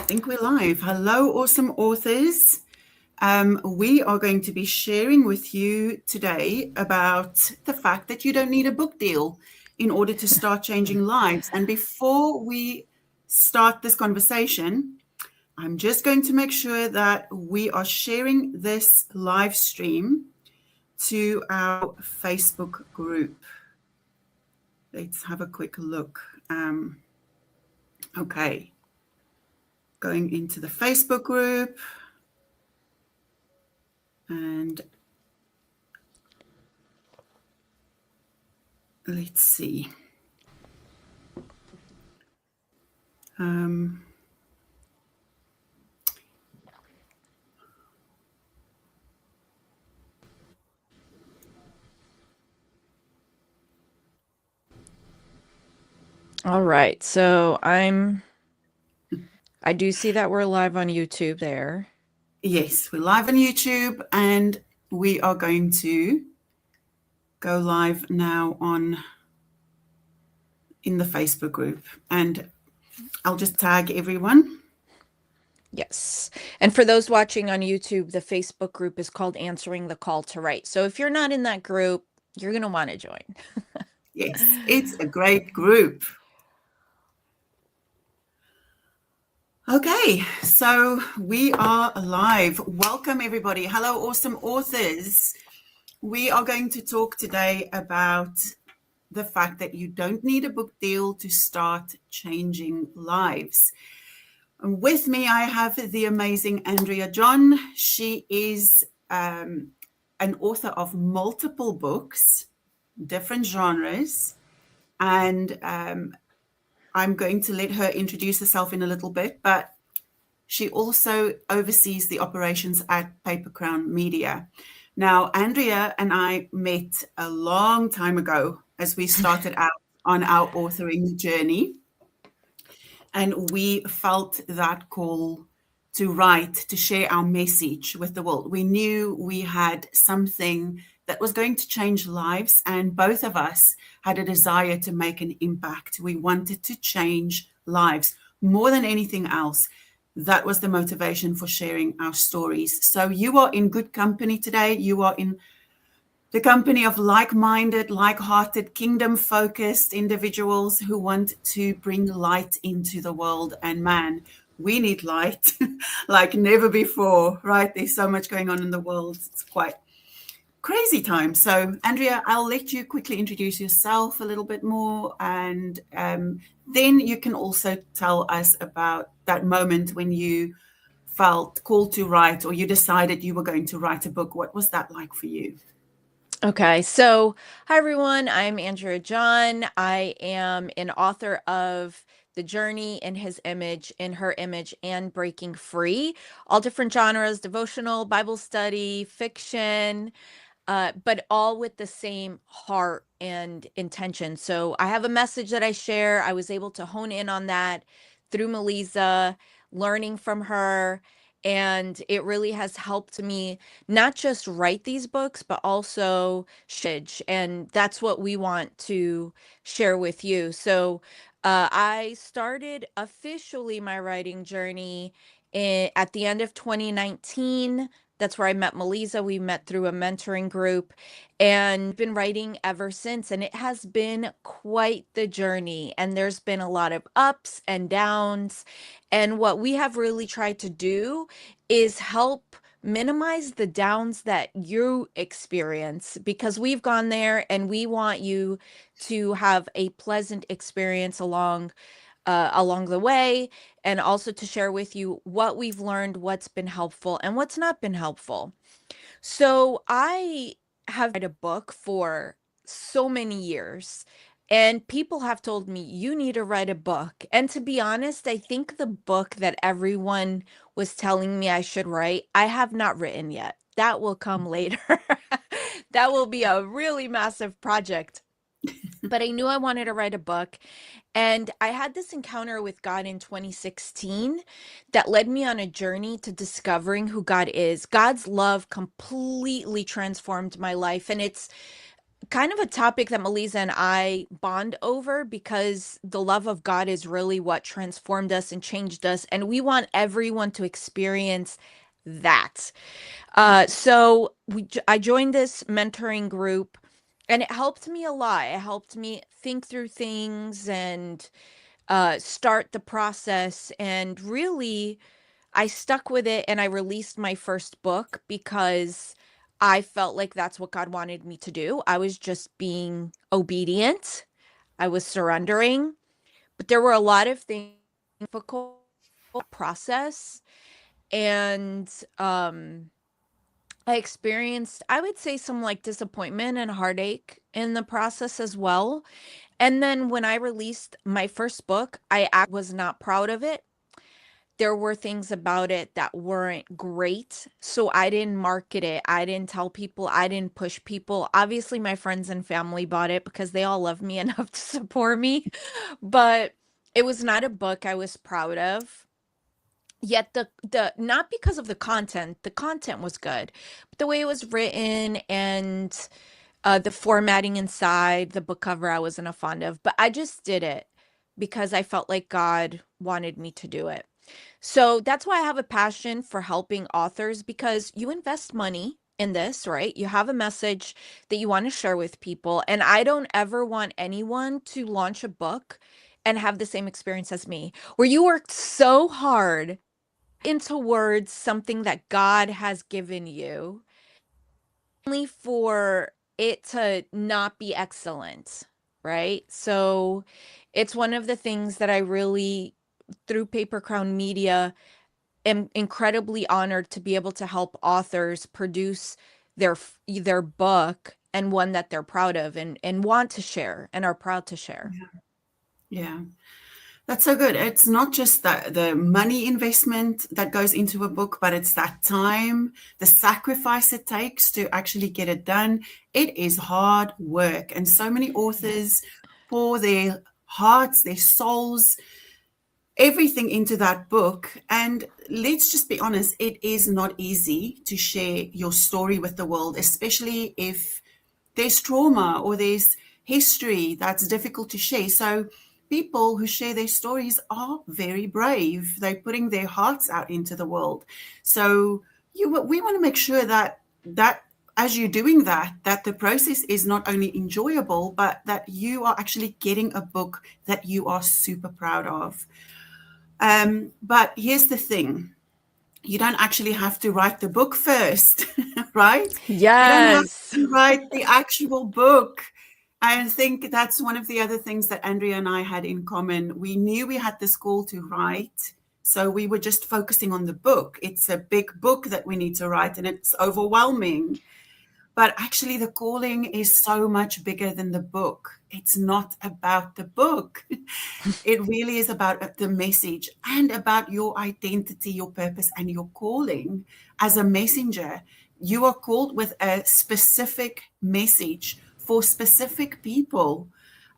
think we're live. Hello, awesome authors. We are going to be sharing with you today about the fact that you don't need a book deal in order to start changing lives. And before we start this conversation, I'm just going to make sure that we are sharing this live stream to our Facebook group. Let's have a quick look. Okay. Going into the Facebook group and let's see. All right, so I do see that we're live on YouTube there. Yes, we're live on YouTube and we are going to go live now in the Facebook group, and I'll just tag everyone. Yes. And for those watching on YouTube, the Facebook group is called Answering the Call to Write. So if you're not in that group, you're going to want to join. Yes, it's a great group. Okay, so we are live. Welcome, everybody. Hello, awesome authors. We are going to talk today about the fact that you don't need a book deal to start changing lives. And with me, I have the amazing Andrea John. She is an author of multiple books, different genres, and I'm going to let her introduce herself in a little bit, but she also oversees the operations at Paper Crown Media. Now, Andrea and I met a long time ago as we started out on our authoring journey. And we felt that call to write, to share our message with the world. We knew we had something that was going to change lives, and both of us had a desire to make an impact. We wanted to change lives more than anything else. That was the motivation for sharing our stories. So you are in good company today. You are in the company of like-minded, like-hearted, kingdom-focused individuals who want to bring light into the world. And man, we need light like never before, right? There's so much going on in the world. It's quite crazy time. So Andrea, I'll let you quickly introduce yourself a little bit more, and then you can also tell us about that moment when you felt called to write, or you decided you were going to write a book. What was that like for you? Okay, so hi everyone, I'm Andrea John. I am an author of The Journey in His Image, in Her Image, and Breaking Free, all different genres, devotional, Bible study, fiction, but all with the same heart and intention. So I have a message that I share. I was able to hone in on that through Melissa, learning from her. And it really has helped me not just write these books, but also and that's what we want to share with you. So I started officially my writing journey at the end of 2019. That's where I met Melissa. We met through a mentoring group and been writing ever since. And it has been quite the journey. And there's been a lot of ups and downs. And what we have really tried to do is help minimize the downs that you experience, because we've gone there and we want you to have a pleasant experience along the way, and also to share with you what we've learned, what's been helpful, and what's not been helpful. So I have read a book for so many years, and people have told me, you need to write a book. And to be honest, I think the book that everyone was telling me I should write, I have not written yet. That will come later. That will be a really massive project. But I knew I wanted to write a book. And I had this encounter with God in 2016 that led me on a journey to discovering who God is. God's love completely transformed my life. And it's kind of a topic that Melissa and I bond over because the love of God is really what transformed us and changed us, and we want everyone to experience that. So I joined this mentoring group, and it helped me a lot. It helped me think through things and start the process. And really, I stuck with it and I released my first book because I felt like that's what God wanted me to do. I was just being obedient, I was surrendering, but there were a lot of things difficult process. And I experienced, I would say, some like disappointment and heartache in the process as well. And then when I released my first book, I was not proud of it. There were things about it that weren't great. So I didn't market it. I didn't tell people. I didn't push people. Obviously, my friends and family bought it because they all love me enough to support me. But it was not a book I was proud of. Yet the not because of the content was good, but the way it was written and the formatting inside, the book cover I wasn't a fond of. But I just did it because I felt like God wanted me to do it. So that's why I have a passion for helping authors because you invest money in this, right? You have a message that you want to share with people. And I don't ever want anyone to launch a book and have the same experience as me, where you worked so hard into words something that God has given you, only for it to not be excellent, right? So it's one of the things that I really, through Paper Crown Media, am incredibly honored to be able to help authors produce their book and one that they're proud of and want to share and are proud to share. Yeah. That's so good. It's not just the money investment that goes into a book, but it's that time, the sacrifice it takes to actually get it done. It is hard work. And so many Yeah. authors pour their hearts, their souls, everything into that book. And let's just be honest, it is not easy to share your story with the world, especially if there's trauma or there's history that's difficult to share. So people who share their stories are very brave. They're putting their hearts out into the world. So we want to make sure that as you're doing that, that the process is not only enjoyable, but that you are actually getting a book that you are super proud of. But here's the thing, you don't actually have to write the book first, right? You don't have Yes. to write the actual book. I think that's one of the other things that Andrea and I had in common. We knew we had this call to write, so we were just focusing on the book. It's a big book that we need to write, and it's overwhelming. But actually, the calling is so much bigger than the book. It's not about the book. It really is about the message and about your identity, your purpose, and your calling as a messenger. You are called with a specific message for specific people.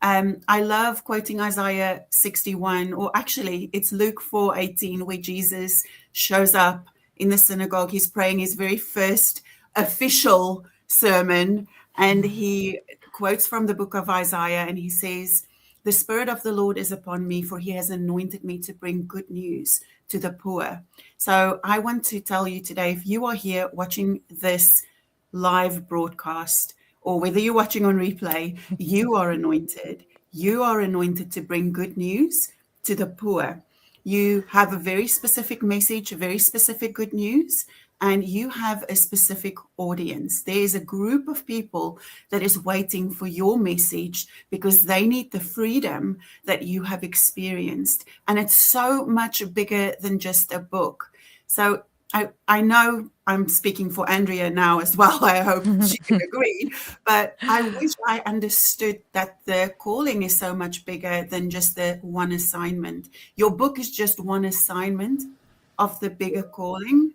I love quoting Isaiah 61, or actually, it's Luke 4:18, where Jesus shows up in the synagogue. He's praying his very first official sermon, and he quotes from the book of Isaiah, and he says, "The Spirit of the Lord is upon me, for he has anointed me to bring good news to the poor." So I want to tell you today, if you are here watching this live broadcast, or whether you're watching on replay, you are anointed. You are anointed to bring good news to the poor. You have a very specific message, a very specific good news, and you have a specific audience. There is a group of people that is waiting for your message because they need the freedom that you have experienced. And it's so much bigger than just a book. So I know I'm speaking for Andrea now as well. I hope she can agree. But I wish I understood that the calling is so much bigger than just the one assignment. Your book is just one assignment of the bigger calling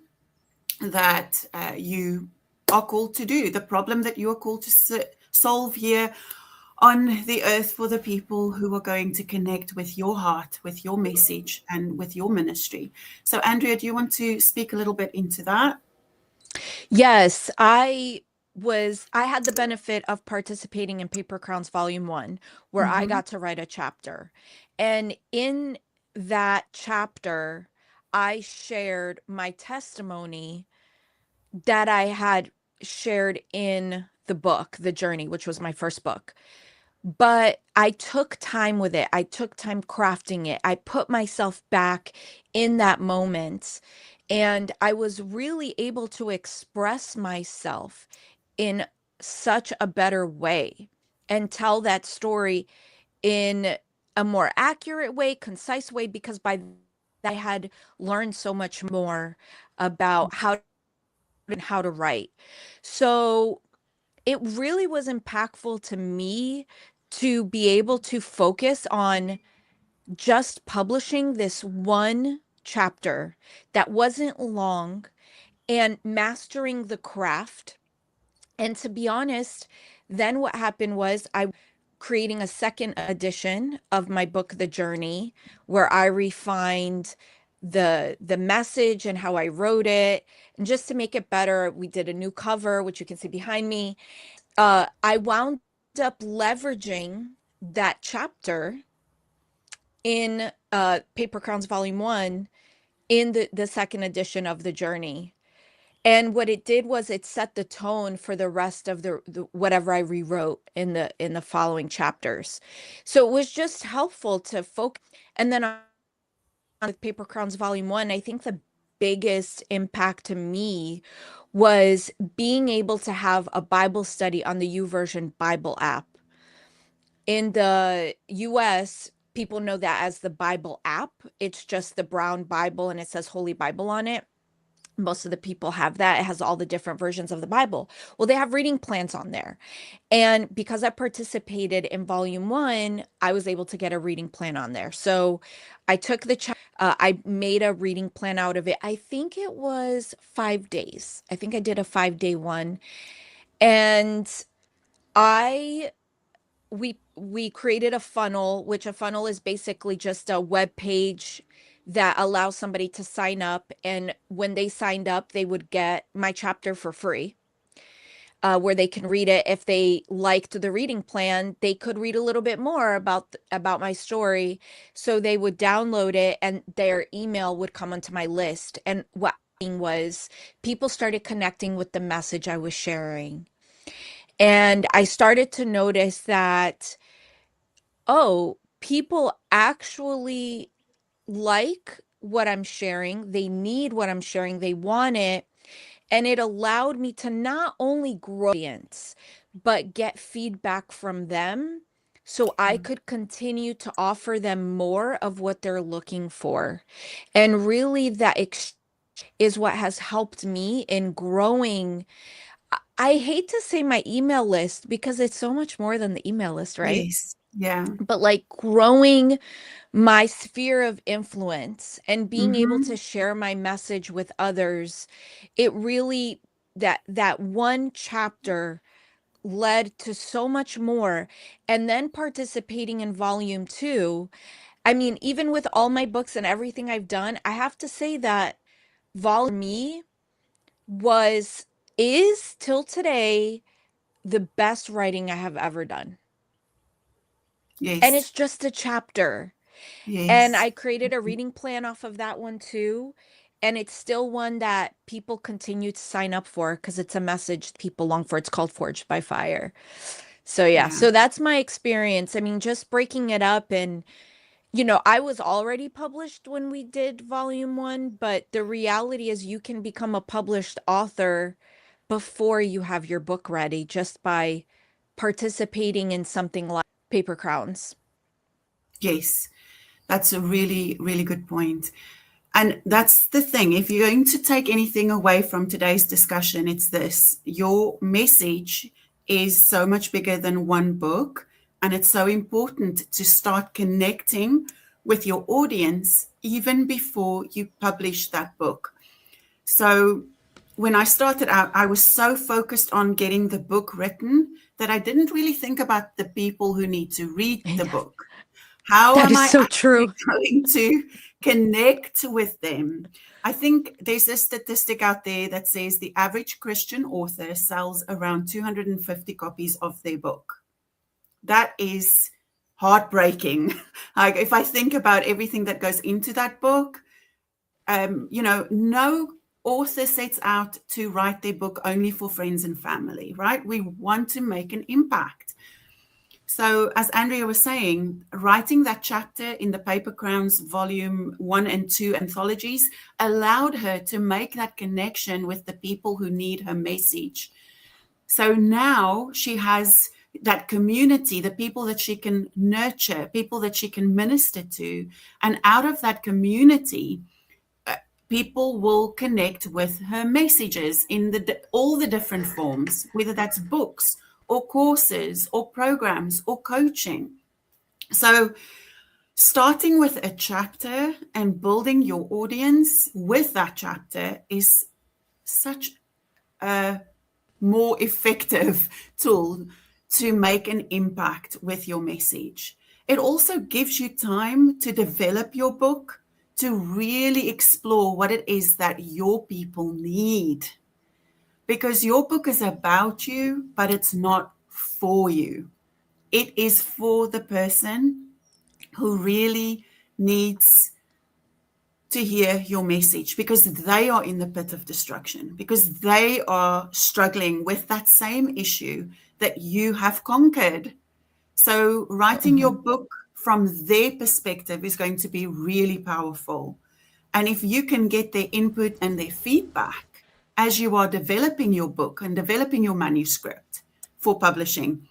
that you are called to do, the problem that you are called to solve here on the earth for the people who are going to connect with your heart, with your message, and with your ministry. So, Andrea, do you want to speak a little bit into that? Yes, I I had the benefit of participating in Paper Crowns Volume 1, where I Mm-hmm. got to write a chapter. And in that chapter, I shared my testimony that I had shared in the book, The Journey, which was my first book. But I took time with it. I took time crafting it. I put myself back in that moment. And I was really able to express myself in such a better way and tell that story in a more accurate way, concise way, because by then I had learned so much more about how and how to write. So it really was impactful to me to be able to focus on just publishing this one chapter that wasn't long and mastering the craft. And to be honest, then what happened was I creating a second edition of my book, The Journey, where I refined the message and how I wrote it. And just to make it better, we did a new cover, which you can see behind me. I wound up leveraging that chapter in Paper Crowns Volume 1 in the second edition of The Journey. And what it did was it set the tone for the rest of the whatever I rewrote in the following chapters. So it was just helpful to focus. And then on with Paper Crowns Volume 1, I think the biggest impact to me was being able to have a Bible study on the YouVersion Bible app. In the US, people know that as the Bible app. It's just the brown Bible and it says Holy Bible on it. Most of the people have that. It has all the different versions of the Bible. Well, they have reading plans on there. And because I participated in Volume 1, I was able to get a reading plan on there. So I took I made a reading plan out of it. I think it was 5 days. I think I did a 5-day one. And I we created a funnel, which a funnel is basically just a web page that allows somebody to sign up. And when they signed up, they would get my chapter for free, where they can read it. If they liked the reading plan, they could read a little bit more about my story. So they would download it and their email would come onto my list. And what was people started connecting with the message I was sharing. And I started to notice that, oh, people actually like what I'm sharing. They need what I'm sharing. They want it. And it allowed me to not only grow audience, but get feedback from them so I could continue to offer them more of what they're looking for. And really, that is what has helped me in growing. I hate to say my email list because it's so much more than the email list, right? Yes. Yeah. But like growing my sphere of influence and being able to Mm-hmm. share my message with others, it really that one chapter led to so much more. And then participating in volume 2, I mean, even with all my books and everything I've done, I have to say that volume me was is till today the best writing I have ever done. And Yes. it's just a chapter. And Yes. I created a reading plan off of that one too. And it's still one that people continue to sign up for because it's a message people long for. It's called Forged by Fire. So yeah, Yeah. so that's my experience. I mean, just breaking it up and I was already published when we did volume 1, but the reality is you can become a published author before you have your book ready just by participating in something like Paper Crowns. Yes. That's a really, really good point. And that's the thing. If you're going to take anything away from today's discussion, it's this: your message is so much bigger than one book. And it's so important to start connecting with your audience even before you publish that book. So when I started out, I was so focused on getting the book written that I didn't really think about the people who need to read the Yeah, book. How that am is I so actually true. going to connect with them. I think there's a statistic out there that says the average Christian author sells around 250 copies of their book. That is heartbreaking. Like, if I think about everything that goes into that book, no author sets out to write their book only for friends and family, right? We want to make an impact. So, as Andrea was saying, writing that chapter in the Paper Crowns Volume 1 and 2 anthologies allowed her to make that connection with the people who need her message. So now she has that community, the people that she can nurture, people that she can minister to. And out of that community, people will connect with her messages in all the different forms, whether that's books or courses or programs or coaching. So starting with a chapter and building your audience with that chapter is such a more effective tool to make an impact with your message. It also gives you time to develop your book, to really explore what it is that your people need. Because your book is about you, but it's not for you. It is for the person who really needs to hear your message, because they are in the pit of destruction, because they are struggling with that same issue that you have conquered. So writing your book from their perspective is going to be really powerful. And if you can get their input and their feedback as you are developing your book and developing your manuscript for publishing,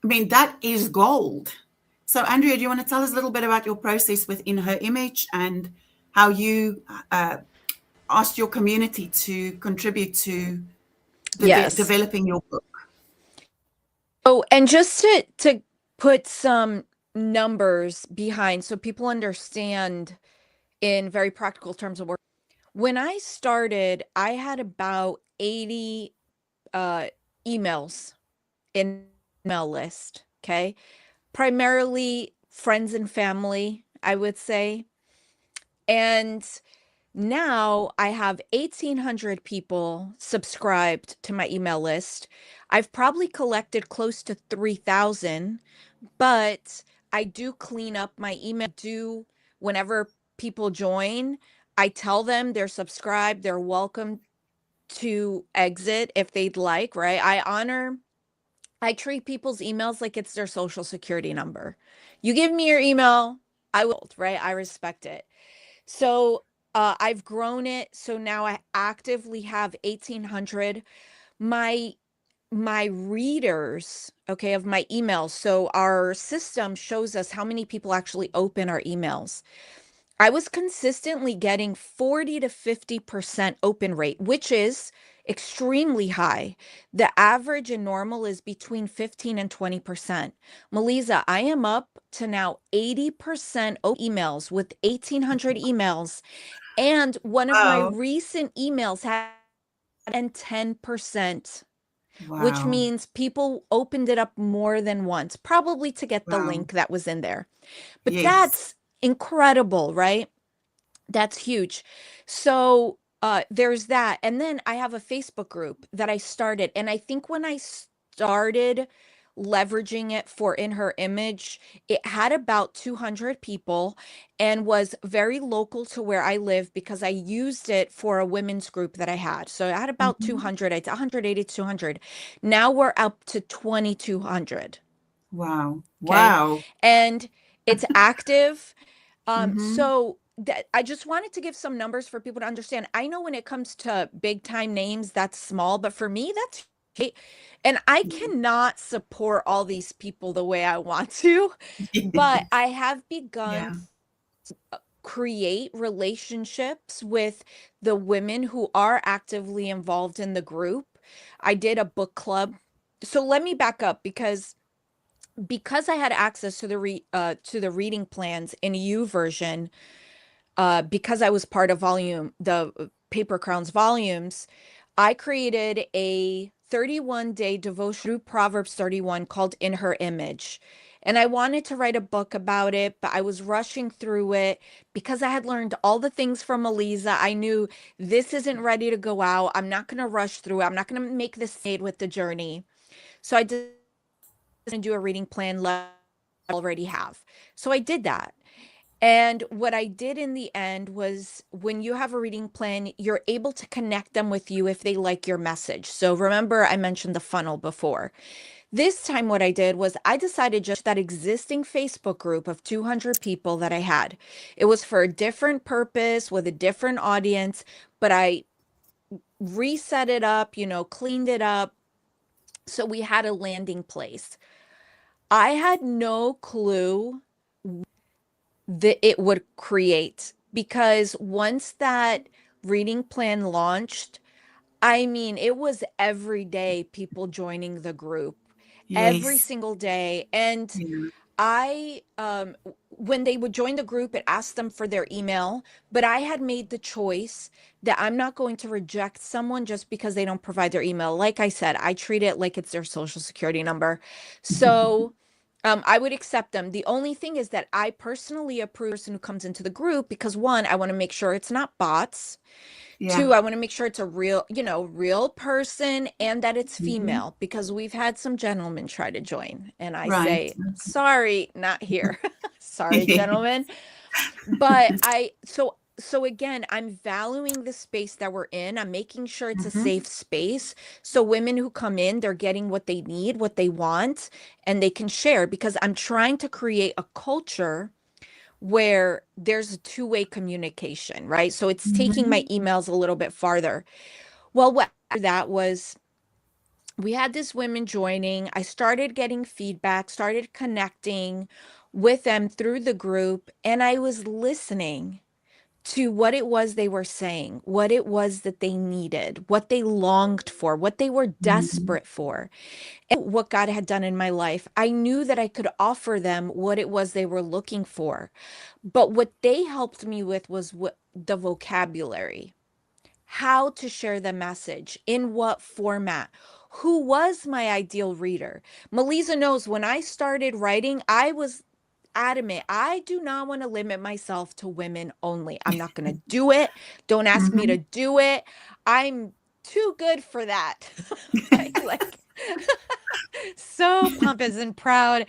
I mean, that is gold. So, Andrea, do you want to tell us a little bit about your process within Her Image and how you asked your community to contribute to Yes. developing your book? Oh, and just to put some numbers behind so people understand in very practical terms of work. When I started, I had about 80 uh, emails in email list, okay? Primarily friends and family, I would say. And now I have 1,800 people subscribed to my email list. I've probably collected close to 3,000, but I do clean up my email. Do whenever people join, I tell them they're subscribed, they're welcome to exit if they'd like, right? I treat people's emails like it's their social security number. You give me your email, I will, right? I respect it. So I've grown it. So now I actively have 1,800. My my readers, okay, of my emails. So our system shows us how many people actually open our emails. I was consistently getting 40 to 50% open rate, which is extremely high. The average and normal is between 15 and 20%. Melissa, I am up to now 80% emails with 1,800 emails. And one of my Wow. recent emails had and 10%, which Wow. means people opened it up more than once, probably to get the Wow. link that was in there. But Yes. that's incredible, right? That's huge. So there's that. And then I have a Facebook group that I started. And I think when I started leveraging it for In Her Image, it had about 200 people and was very local to where I live because I used it for a women's group that I had. So I had about Mhm. 200, it's 180 to 200. Now we're up to 2,200. Wow. Okay. Wow. And it's active. Hmm. So that I just wanted to give some numbers for people to understand. I know when it comes to big time names, that's small, but for me, that's big. And I cannot support all these people the way I want to, but I have begun Yeah. create relationships with the women who are actively involved in the group. I did a book club. So let me back up because I had access to the reading plans in U version, because I was part of the Paper Crowns volumes, I created a 31-day devotion through Proverbs 31 called In Her Image. And I wanted to write a book about it, but I was rushing through it because I had learned all the things from Eliza. I knew this isn't ready to go out. I'm not going to rush through it. I'm not going to make this made with the journey. So I decided to do a reading plan like I already have. So I did that. And what I did in the end was when you have a reading plan, you're able to connect them with you if they like your message. So remember, I mentioned the funnel before. This time, what I did was I decided just that existing Facebook group of 200 people that I had. It was for a different purpose with a different audience, but I reset it up, cleaned it up. So we had a landing place. I had no clue that it would create because once that reading plan launched, I mean, it was every day people joining the group, every Yes. single day. And Yeah. when they would join the group, it asked them for their email, but I had made the choice that I'm not going to reject someone just because they don't provide their email. Like I said, I treat it like it's their social security number. So, I would accept them. The only thing is that I personally approve the person who comes into the group because one, I want to make sure it's not bots. Yeah. Two, I want to make sure it's a real person and that it's Hmm. female because we've had some gentlemen try to join. And I Right. say, sorry, not here. Sorry, gentlemen. But so again, I'm valuing the space that we're in. I'm making sure it's a Hmm. safe space. So women who come in, they're getting what they need, what they want, and they can share because I'm trying to create a culture where there's a two-way communication, right? So it's taking my Hmm. emails a little bit farther. Well, what after that was we had this women joining. I started getting feedback, started connecting with them through the group, and I was listening to what it was they were saying, what it was that they needed, what they longed for, what they were Hmm. desperate for, and what God had done in my life. I knew that I could offer them what it was they were looking for. But what they helped me with was the vocabulary, how to share the message, in what format, who was my ideal reader. Melissa knows when I started writing, I was adamant. I do not want to limit myself to women only. I'm not going to do it. Don't ask me to Hmm. do it. I'm too good for that. Right? Like so pompous and proud.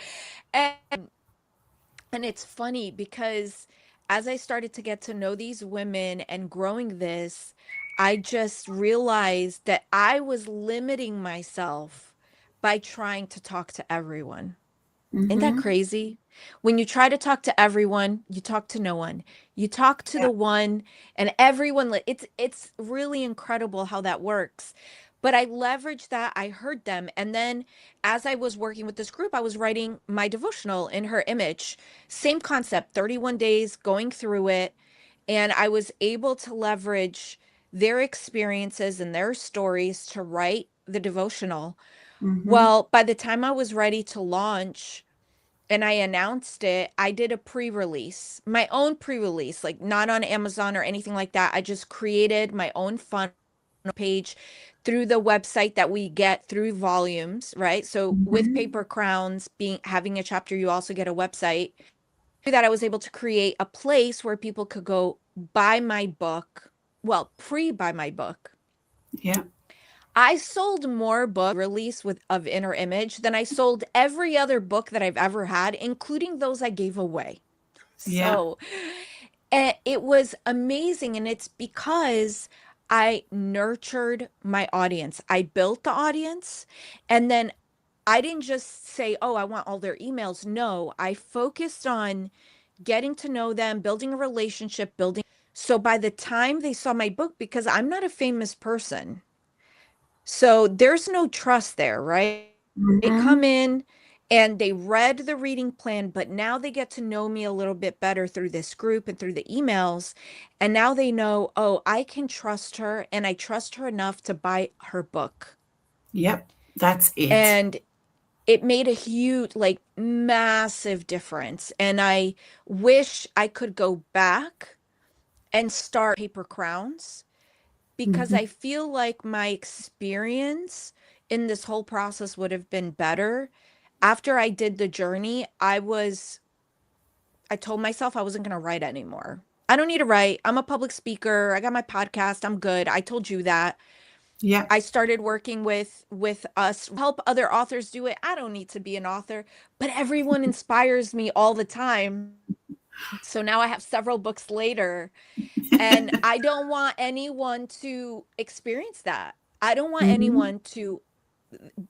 And it's funny because as I started to get to know these women and growing this, I just realized that I was limiting myself by trying to talk to everyone. Isn't that Hmm. crazy? When you try to talk to everyone, you talk to no one. You talk to Yeah. the one and everyone it's really incredible how that works. But I leveraged that, I heard them, and then as I was working with this group, I was writing my devotional in her image. Same concept, 31 days going through it, and I was able to leverage their experiences and their stories to write the devotional. Hmm. Well, by the time I was ready to launch, and I announced it, I did a pre-release, my own pre-release, like not on Amazon or anything like that. I just created my own funnel page through the website that we get through volumes, right? So with Hmm. Paper Crowns being having a chapter, you also get a website. Through that, I was able to create a place where people could go buy my book, well, pre-buy my book. Yeah. I sold more book release with of Inner Image than I sold every other book that I've ever had, including those I gave away. Yeah. So, it was amazing, and it's because I nurtured my audience. I built the audience, and then I didn't just say, "Oh, I want all their emails." No, I focused on getting to know them, building a relationship, building. So by the time they saw my book, because I'm not a famous person, so there's no trust there, right? They come Hmm. in and they read the reading plan, but now they get to know me a little bit better through this group and through the emails. And now they know, oh, I can trust her and I trust her enough to buy her book. Yep. That's it. And it made a huge, like, massive difference. And I wish I could go back and start Paper Crowns because Hmm. I feel like my experience in this whole process would have been better after I did the journey, I told myself I wasn't going to write anymore. I don't need to write. I'm a public speaker. I got my podcast. I'm good. I told you that. Yeah. I started working with us help other authors do it. I don't need to be an author, but everyone inspires me all the time. So now I have several books later, and I don't want anyone to experience that. I don't want Mhm. anyone to,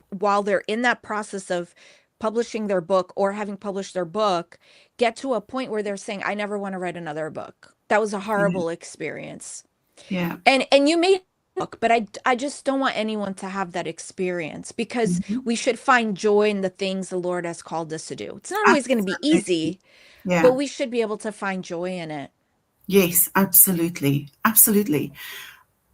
while they're in that process of publishing their book or having published their book, get to a point where they're saying, I never want to write another book. That was a Yeah. horrible experience. Yeah. And you made a book, but I just don't want anyone to have that experience, because Mhm. we should find joy in the things the Lord has called us to do. It's not always going to be Absolutely. easy, but Yeah. we should be able to find joy in it. Yes, absolutely. Absolutely.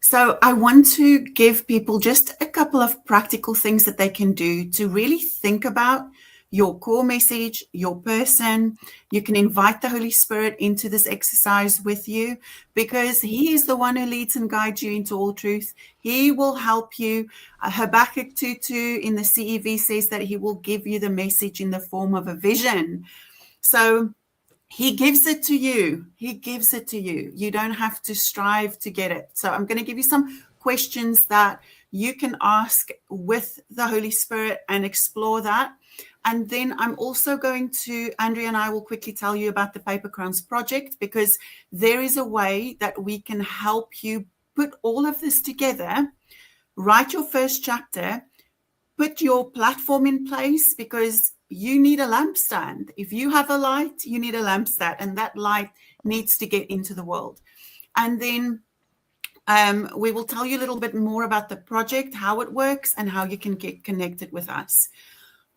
So I want to give people just a couple of practical things that they can do to really think about your core message, your person. You can invite the Holy Spirit into this exercise with you, because He is the one who leads and guides you into all truth. He will help you. Habakkuk 2:2 in the CEV says that He will give you the message in the form of a vision. So He gives it to you. He gives it to you. You don't have to strive to get it. So I'm going to give you some questions that you can ask with the Holy Spirit and explore that. And then I'm also going to, Andrea and I will quickly tell you about the Paper Crowns project, because there is a way that we can help you put all of this together, write your first chapter, put your platform in place, because you need a lampstand. If you have a light, you need a lampstand, and that light needs to get into the world. And then we will tell you a little bit more about the project, how it works, and how you can get connected with us.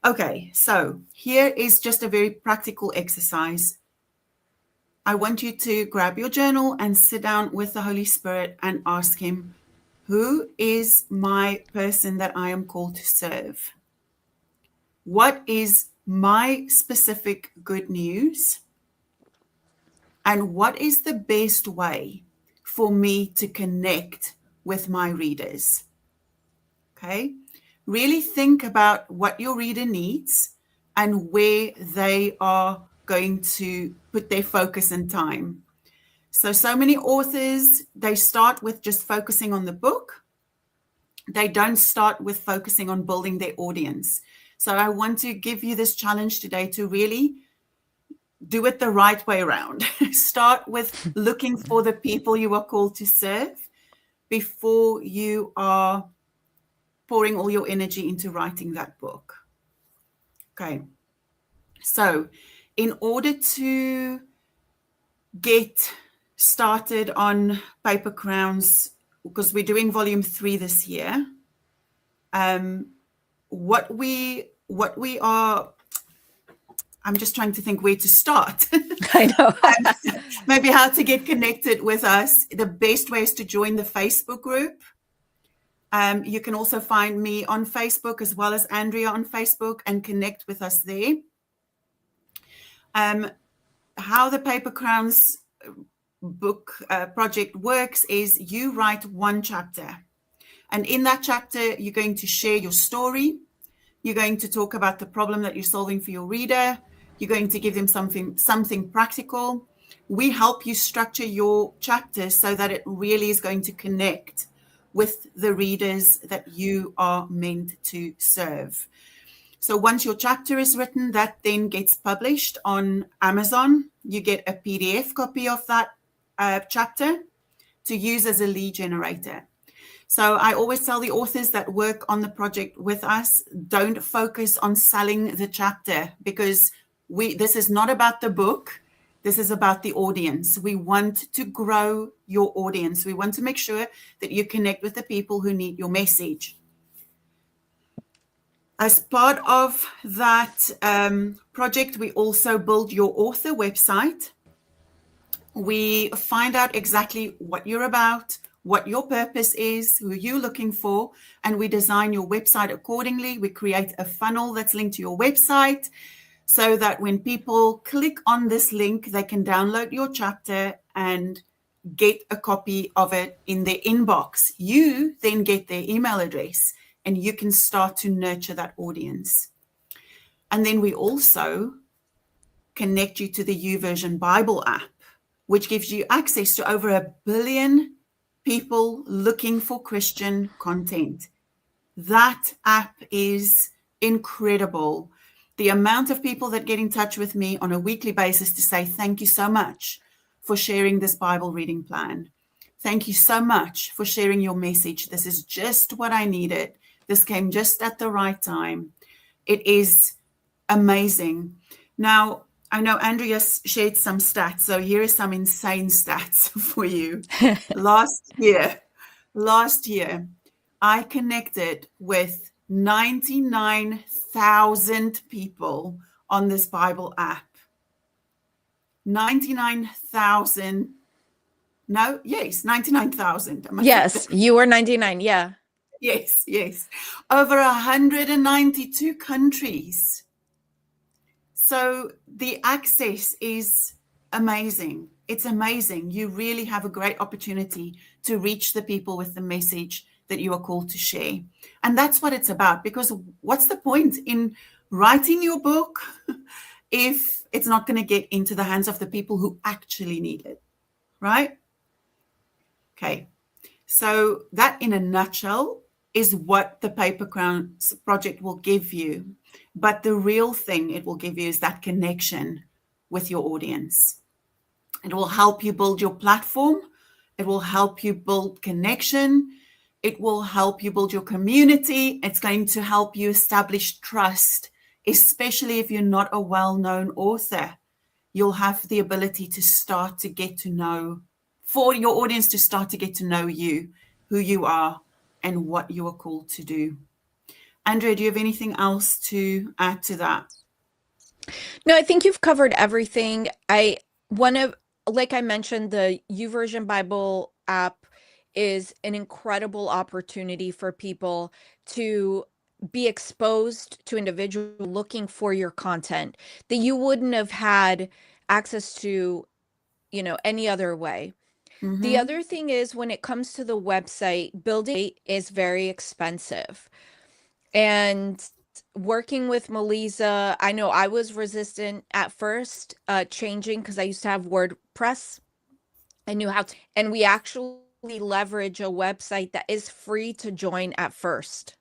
Okay, so here is just a very practical exercise. I want you to grab your journal and sit down with the Holy Spirit and ask Him, who is my person that I am called to serve? What is my specific good news? And what is the best way for me to connect with my readers? Okay. Really think about what your reader needs and where they are going to put their focus and time. So many authors, they start with just focusing on the book. They don't start with focusing on building their audience. So I want to give you this challenge today to really do it the right way around. Start with looking for the people you are called to serve before you are pouring all your energy into writing that book. Okay. So, in order to get started on Paper Crowns, because we're doing volume 3 this year, what we are, I'm just trying to think where to start. I know. Maybe how to get connected with us. The best way is to join the Facebook group. You can also find me on Facebook as well as Andrea on Facebook and connect with us there. How the Paper Crowns book project works is you write one chapter. And in that chapter, you're going to share your story. You're going to talk about the problem that you're solving for your reader. You're going to give them something practical. We help you structure your chapter so that it really is going to connect with the readers that you are meant to serve. So once your chapter is written, that then gets published on Amazon. You get a PDF copy of that chapter to use as a lead generator. So I always tell the authors that work on the project with us, don't focus on selling the chapter, because this is not about the book. This is about the audience. We want to grow your audience. We want to make sure that you connect with the people who need your message. As part of that project, we also build your author website. We find out exactly what you're about, what your purpose is, who you're looking for, and we design your website accordingly. We create a funnel that's linked to your website so that when people click on this link, they can download your chapter and get a copy of it in their inbox. You then get their email address and you can start to nurture that audience. And then we also connect you to the YouVersion Bible app, which gives you access to over 1 billion people looking for Christian content. That app is incredible. The amount of people that get in touch with me on a weekly basis to say, thank you so much for sharing this Bible reading plan. Thank you so much for sharing your message. This is just what I needed. This came just at the right time. It is amazing. Now, I know Andrea shared some stats, so here are some insane stats for you. Last year, I connected with 99,000 people on this Bible app. 99,000. No, yes, 99,000. Am I Yes, you were 99. Yeah. Yes, yes. Over 192 countries. So the access is amazing. It's amazing. You really have a great opportunity to reach the people with the message that you are called to share. And that's what it's about, because what's the point in writing your book if it's not going to get into the hands of the people who actually need it, right? Okay. So that in a nutshell is what the Paper Crowns project will give you. But the real thing it will give you is that connection with your audience. It will help you build your platform. It will help you build connection. It will help you build your community. It's going to help you establish trust, especially if you're not a well-known author. You'll have the ability to start to get to know, for your audience to start to get to know you, who you are, and what you are called to do. Andrea, do you have anything else to add to that? No, I think you've covered everything. One of like I mentioned, the YouVersion Bible app is an incredible opportunity for people to be exposed to individuals looking for your content that you wouldn't have had access to, any other way. The Mm-hmm. other thing is when it comes to the website, building is very expensive. And working with Melissa, I know I was resistant at first, changing because I used to have WordPress. I knew how to, and we actually leverage a website that is free to join at first.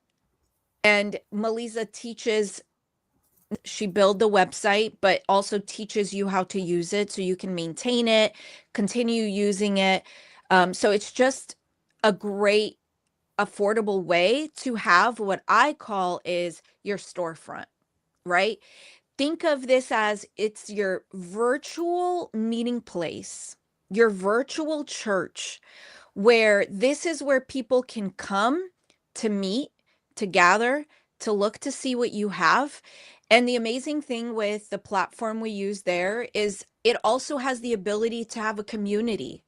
And Melissa teaches, she build the website, but also teaches you how to use it so you can maintain it, continue using it. So it's just a great affordable way to have what I call is your storefront, right? Think of this as it's your virtual meeting place, your virtual church, where this is where people can come to meet, to gather, to look to see what you have. And the amazing thing with the platform we use there is it also has the ability to have a community.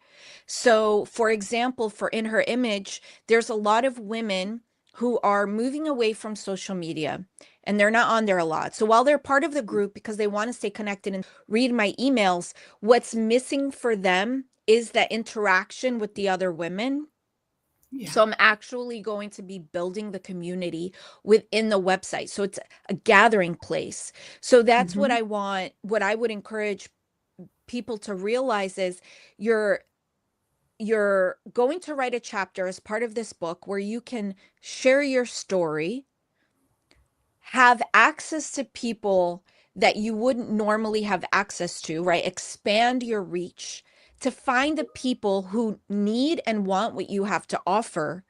So, for example, for In Her Image, there's a lot of women who are moving away from social media and they're not on there a lot. So while they're part of the group because they want to stay connected and read my emails, what's missing for them is that interaction with the other women. Yeah. So I'm actually going to be building the community within the website. So it's a gathering place. So that's what Mm-hmm. I want, what I would encourage people to realize is you're going to write a chapter as part of this book where you can share your story, have access to people that you wouldn't normally have access to, right? Expand your reach to find the people who need and want what you have to offer,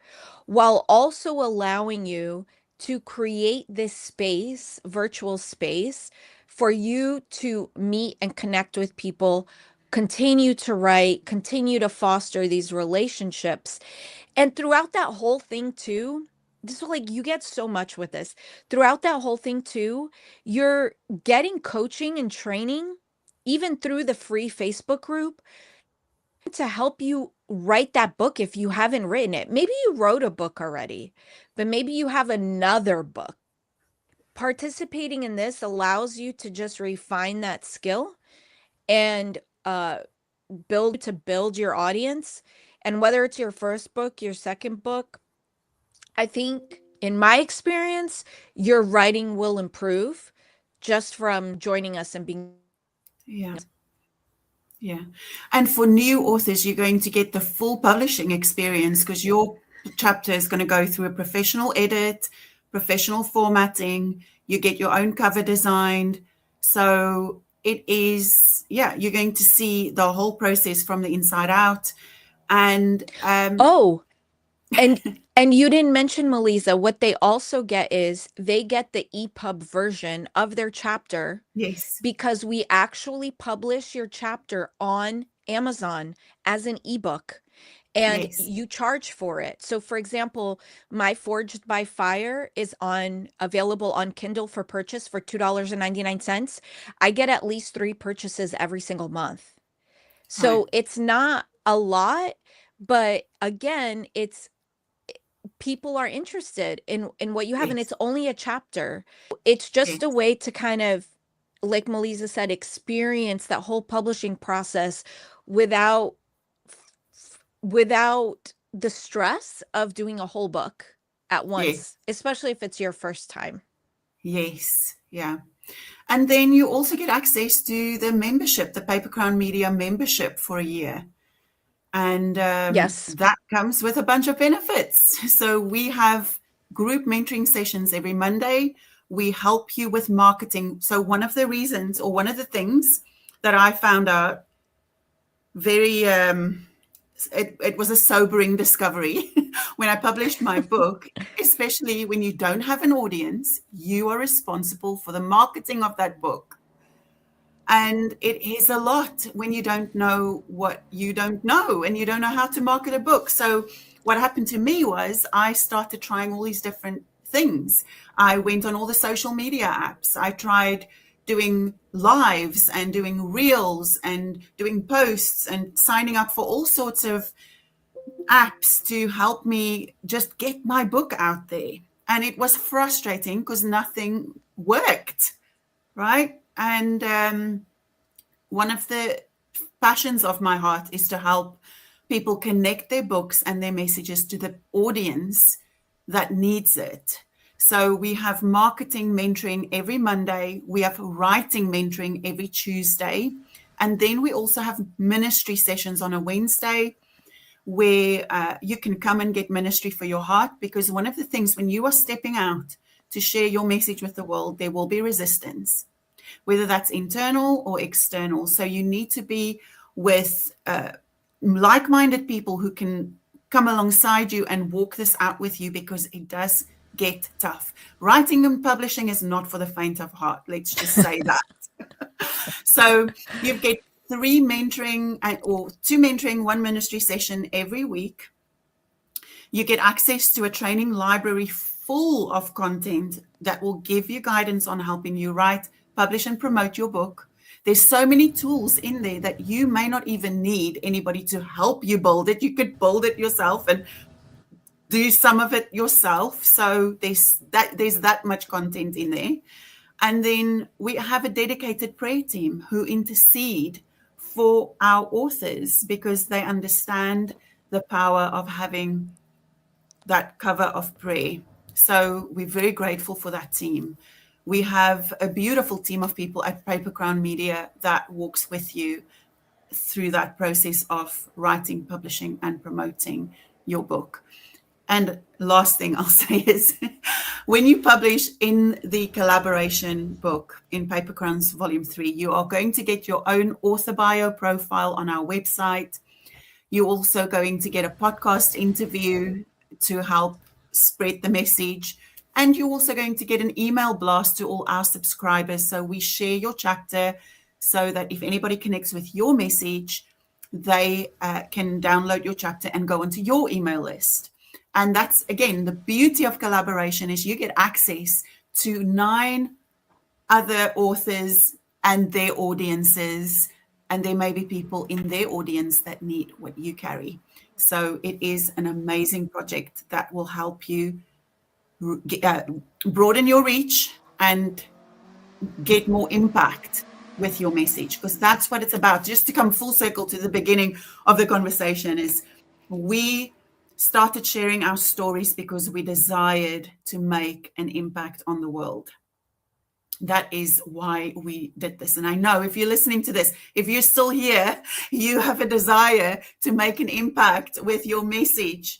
while also allowing you to create this space, virtual space, for you to meet and connect with people, continue to write, continue to foster these relationships. And throughout that whole thing, too, this is like you get so much with this. Throughout that whole thing, too, you're getting coaching and training, even through the free Facebook group, to help you write that book if you haven't written it. Maybe you wrote a book already, but maybe you have another book. Participating in this allows you to just refine that skill and build your audience. And whether it's your first book, your second book, I think in my experience, your writing will improve just from joining us and being. Yeah. Yeah. And for new authors, you're going to get the full publishing experience because your chapter is going to go through a professional edit, professional formatting. You get your own cover designed. So it is, yeah, you're going to see the whole process from the inside out. And Oh, and you didn't mention, Melissa, what they also get is they get the EPUB version of their chapter yes, because we actually publish your chapter on Amazon as an ebook and yes, you charge for it. So for example, my Forged by Fire is on available on Kindle for purchase for $2.99. I get at least 3 purchases every single month. right, So it's not a lot, but again, it's people are interested in what you have and yes, it's only a chapter. It's just a yes, way to kind of, like Melissa said, experience that whole publishing process without without the stress of doing a whole book at yes, once, especially if it's your first time. yes, yeah. And then you also get access to the membership, the Paper Crown Media membership for a year. And Yes. that comes with a bunch of benefits. So we have group mentoring sessions every Monday. We help you with marketing. So one of the reasons, or one of the things that I found out very, it was a sobering discovery when I published my book, especially when you don't have an audience, you are responsible for the marketing of that book. And it is a lot when you don't know what you don't know and you don't know how to market a book. So what happened to me was I started trying all these different things. I went on all the social media apps. I tried doing lives and doing reels and doing posts and signing up for all sorts of apps to help me just get my book out there. And it was frustrating because nothing worked, right? And one of the passions of my heart is to help people connect their books and their messages to the audience that needs it. So we have marketing mentoring every Monday. We have writing mentoring every Tuesday. And then we also have ministry sessions on a Wednesday where you can come and get ministry for your heart. Because one of the things when you are stepping out to share your message with the world, there will be resistance, whether that's internal or external. So you need to be with like-minded people who can come alongside you and walk this out with you, because it does get tough. Writing and publishing is not for the faint of heart. Let's just say that. So you get 3 mentoring or 2 mentoring, 1 ministry session every week. You get access to a training library full of content that will give you guidance on helping you write, publish, and promote your book. There's so many tools in there that you may not even need anybody to help you build it. You could build it yourself and do some of it yourself. So there's that much content in there. And then we have a dedicated prayer team who intercede for our authors because they understand the power of having that cover of prayer. So we're very grateful for that team. We have a beautiful team of people at Paper Crown Media that walks with you through that process of writing, publishing, and promoting your book. And last thing I'll say is when you publish in the collaboration book in Paper Crowns Volume 3, you are going to get your own author bio profile on our website. You're also going to get a podcast interview to help spread the message. And you're also going to get an email blast to all our subscribers. So we share your chapter so that if anybody connects with your message, they can download your chapter and go onto your email list. And that's, again, the beauty of collaboration is you get access to 9 other authors and their audiences, and there may be people in their audience that need what you carry. So it is an amazing project that will help you broaden your reach and get more impact with your message, because that's what it's about. Just to come full circle to the beginning of the conversation, is we started sharing our stories because we desired to make an impact on the world. That is why we did this. And I know if you're listening to this, if you're still here, you have a desire to make an impact with your message.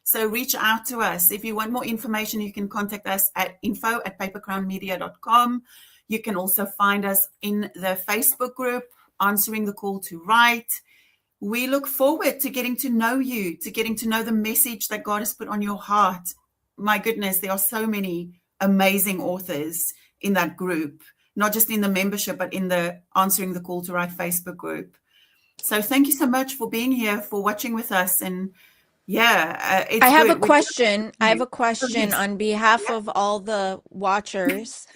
So reach out to us. If you want more information, you can contact us at info@papercrownmedia.com. You can also find us in the Facebook group, Answering the Call to Write. We look forward to getting to know you, to getting to know the message that God has put on your heart. My goodness, there are so many amazing authors in that group, not just in the membership, but in the Answering the Call to Write Facebook group. So thank you so much for being here, for watching with us. And yeah, it's I have good. a question. I have a Oh, question yes. on behalf Yeah, of all the watchers.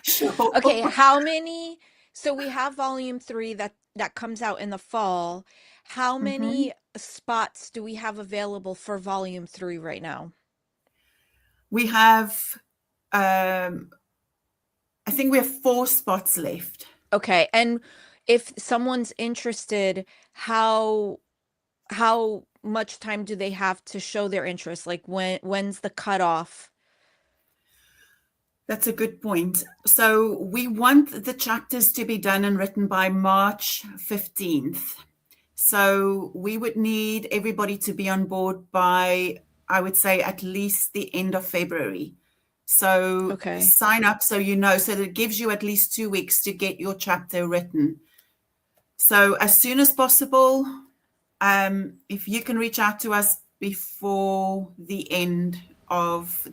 sure. Okay, how many? So we have volume 3 that comes out in the fall. How Mhm. many spots do we have available for volume 3 right now? We have, I think we have 4 spots left. Okay, and if someone's interested, how much time do they have to show their interest? Like when's the cutoff? That's a good point. So we want the chapters to be done and written by March 15th. So we would need everybody to be on board by, I would say, at least the end of February. So Okay. sign up so you know, so that it gives you at least 2 weeks to get your chapter written. So as soon as possible, if you can reach out to us before the end of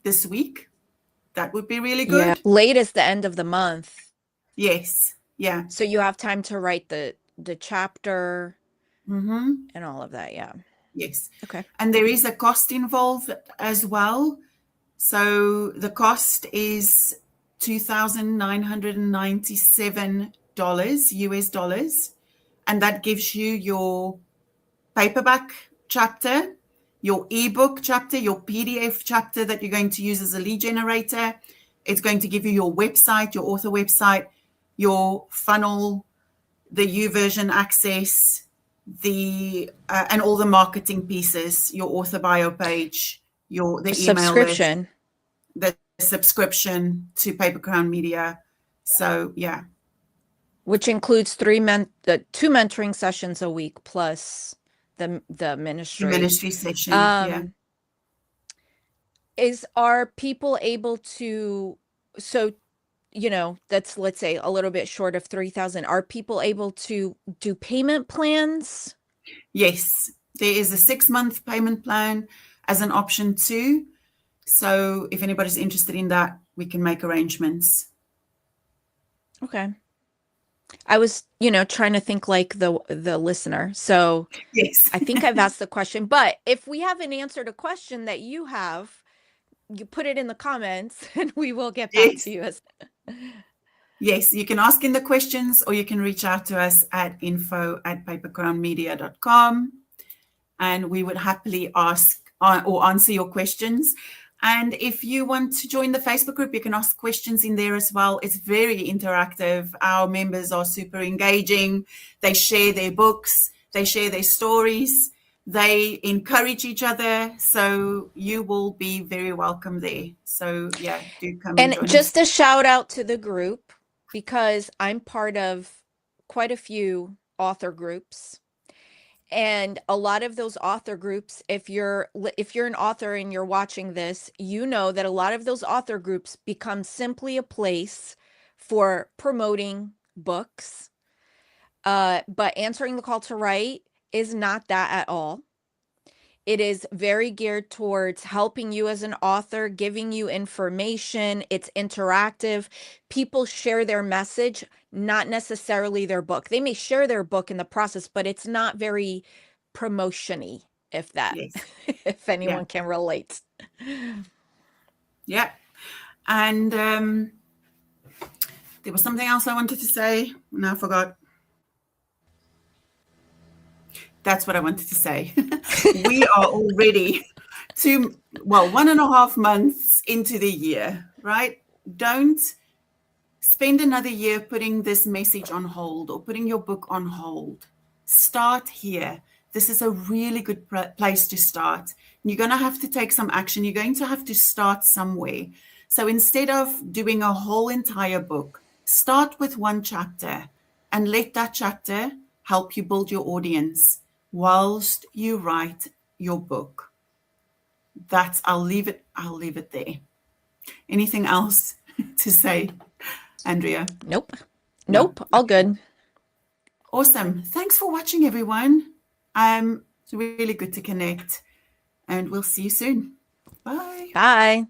this week, that would be really Yeah. good. Late is the end of the month. Yes. Yeah. So you have time to write the chapter Mm-hmm. and all of that. Yeah. Yes. Okay. And there is a cost involved as well. So the cost is $2,997 US dollars. And that gives you your paperback chapter, your ebook chapter, your PDF chapter that you're going to use as a lead generator. It's going to give you your website, your author website, your funnel, the YouVersion access, the and all the marketing pieces, your author bio page, the email list, Subscription, the subscription to Paper Crown Media. So yeah, which includes 2 mentoring sessions a week plus the the ministry. ministry session. Yeah. Um, are people able to, so that's, let's say, a little bit short of 3,000. Are people able to do payment plans? Yes, there is a 6-month payment plan as an option too. So if anybody's interested in that, we can make arrangements. Okay. I was, trying to think like the listener. So Yes. I think I've asked the question, but if we haven't answered a question that you have, you put it in the comments and we will get back Yes. to you. Yes, you can ask in the questions or you can reach out to us at info@papercrownmedia.com and we would happily ask or answer your questions. And if you want to join the Facebook group, you can ask questions in there as well. It's very interactive. Our members are super engaging. They share their books, they share their stories, they encourage each other. So you will be very welcome there. So yeah, do come and And join us. just a shout out to the group, because I'm part of quite a few author groups. And a lot of those author groups, if you're an author and you're watching this, you know that a lot of those author groups become simply a place for promoting books. But Answering the Call to Write is not that at all. It is very geared towards helping you as an author, giving you information. It's interactive. People share their message, not necessarily their book. They may share their book in the process, but it's not very promotion-y, Yes. if Yeah. anyone can relate. Yeah. And there was something else I wanted to say. Now I forgot. That's what I wanted to say. We are already 1.5 months into the year, right? Don't spend another year putting this message on hold or putting your book on hold. Start here. This is a really good place to start. You're going to have to take some action. You're going to have to start somewhere. So instead of doing a whole entire book, start with one chapter and let that chapter help you build your audience whilst you write your book. I'll leave it there. Anything else to say, Andrea? Nope. No. All good. Awesome. Thanks for watching, everyone. It's really good to connect, and we'll see you soon. Bye. Bye.